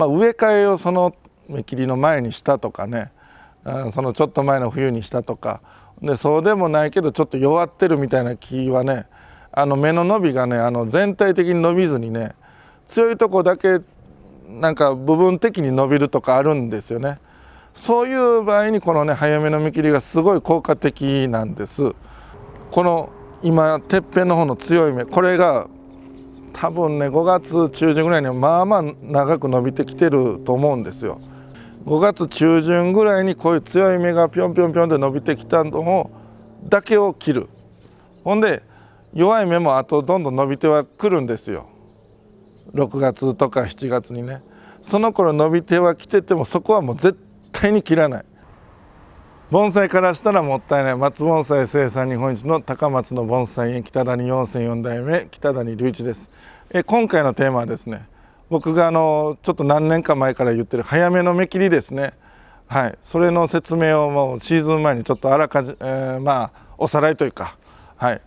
植え替えをその芽切りの前にしたとかね、そのちょっと前の冬にしたとかで、そうでもないけどちょっと弱ってるみたいな木はね、芽の伸びがね全体的に伸びずにね、強いとこだけなんか部分的に伸びるとかあるんですよね。そういう場合にこのね早めの芽切りがすごい効果的なんです。この今てっぺんの方の強い芽、これが多分ね5月中旬ぐらいにはまあまあ長く伸びてきてると思うんですよ。5月中旬ぐらいにこういう強い芽がぴょんぴょんぴょんって伸びてきたのだけを切る。ほんで弱い芽もあとどんどん伸びてはくるんですよ。6月とか7月にね、その頃伸びてはきててもそこはもう絶対に切らない。盆栽からしたらもったいない。松盆栽生産日本一の高松の盆栽園北谷4004代目北谷隆一です。今回のテーマはですね、僕がちょっと何年か前から言ってる早めの芽切りですね。はい、それの説明をもうシーズン前にちょっとおさらいというか、はい、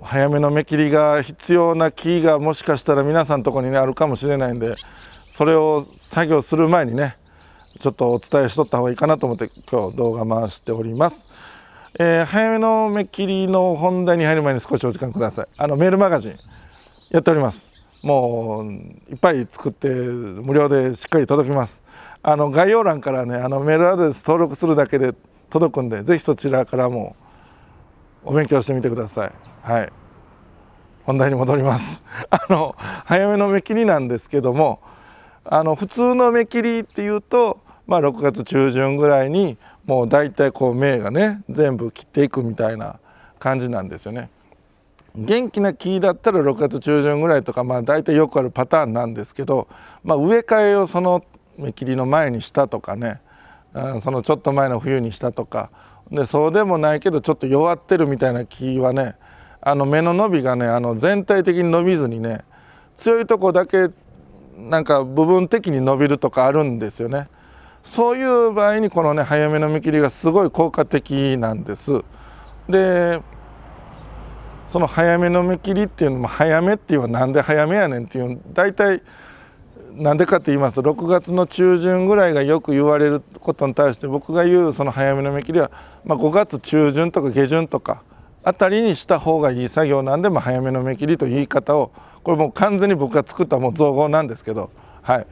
早めの芽切りが必要な木がもしかしたら皆さんのところにねあるかもしれないんで、それを作業する前にねちょっとお伝えしとった方がいいかなと思って今日動画回しております。早めの芽切りの本題に入る前に少しお時間ください。メールマガジンやっております。もういっぱい作って無料でしっかり届きます。概要欄からねメールアドレス登録するだけで届くんで、ぜひそちらからもお勉強してみてください。はい、本題に戻ります。早めの芽切りなんですけども、普通の芽切りっていうと、6月中旬ぐらいにもうだいたいこう芽がね全部切っていくみたいな感じなんですよね。元気な木だったら6月中旬ぐらいとかだいたいよくあるパターンなんですけど、植え替えをその芽切りの前にしたとかね、そのちょっと前の冬にしたとかで、そうでもないけどちょっと弱ってるみたいな木はね芽の伸びがね全体的に伸びずにね、強いとこだけなんか部分的に伸びるとかあるんですよね。そういう場合にこのね早めの芽切りがすごい効果的なんです。でその早めの芽切りっていうのも、早めっていうのはなんで早めやねんっていう、大体なんでかって言いますと6月の中旬ぐらいがよく言われることに対して、僕が言うその早めの芽切りは、5月中旬とか下旬とかあたりにした方がいい作業なんで、早めの芽切りという言い方を、これもう完全に僕が作ったもう造語なんですけど、はい、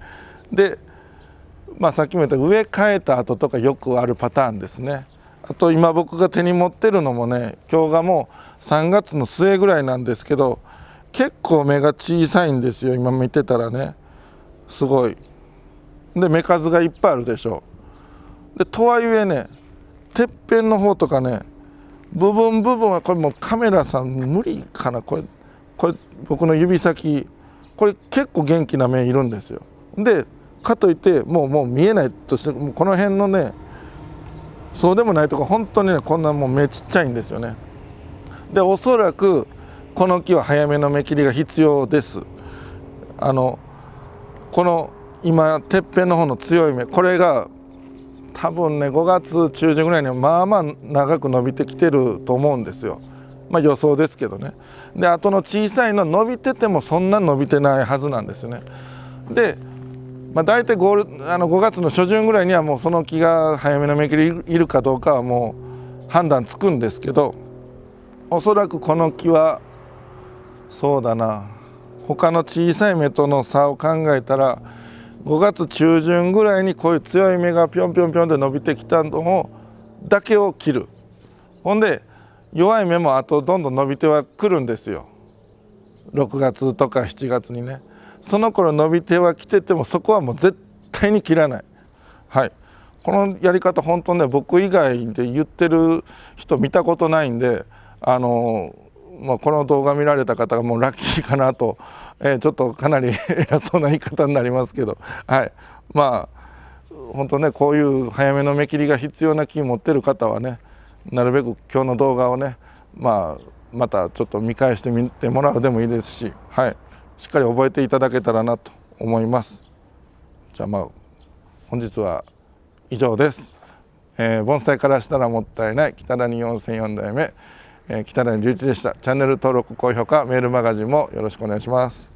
でさっきも言った植え替えた後とかよくあるパターンですね。あと今僕が手に持ってるのもね、今日がもう3月の末ぐらいなんですけど、結構芽が小さいんですよ。今見てたらねすごいで芽数がいっぱいあるでしょう。でとはいえね、てっぺんの方とかね部分はこれもうカメラさん無理かな、これ僕の指先これ結構元気な芽いるんですよ。でかといってもう見えないとして、もうこの辺のねそうでもないとこ本当にねこんなもう芽ちっちゃいんですよね。でおそらくこの木は早めの芽切りが必要です。この今てっぺんの方の強い芽、これが多分ね5月中旬ぐらいにはまあまあ長く伸びてきてると思うんですよ。予想ですけどね。であとの小さいの伸びててもそんな伸びてないはずなんですよね。で大体5月の初旬ぐらいにはもうその木が早めの芽切りいるかどうかはもう判断つくんですけど、おそらくこの木はそうだな、他の小さい芽との差を考えたら5月中旬ぐらいにこういう強い芽がぴょんぴょんぴょんで伸びてきたのだけを切る。ほんで弱い芽もあとどんどん伸びてはくるんですよ。6月とか7月にね、その頃伸びてはきててもそこはもう絶対に切らない。はい、このやり方本当ね僕以外で言ってる人見たことないんで、この動画見られた方がもうラッキーかなと、ちょっとかなり偉そうな言い方になりますけど、はい、本当ねこういう早めの芽切りが必要な木持ってる方はね、なるべく今日の動画をねまたちょっと見返してみてもらうでもいいですし、はい、しっかり覚えていただけたらなと思います。じゃあ本日は以上です。盆栽からしたらもったいない北谷4004代目、北谷隆一でした。チャンネル登録高評価メールマガジンもよろしくお願いします。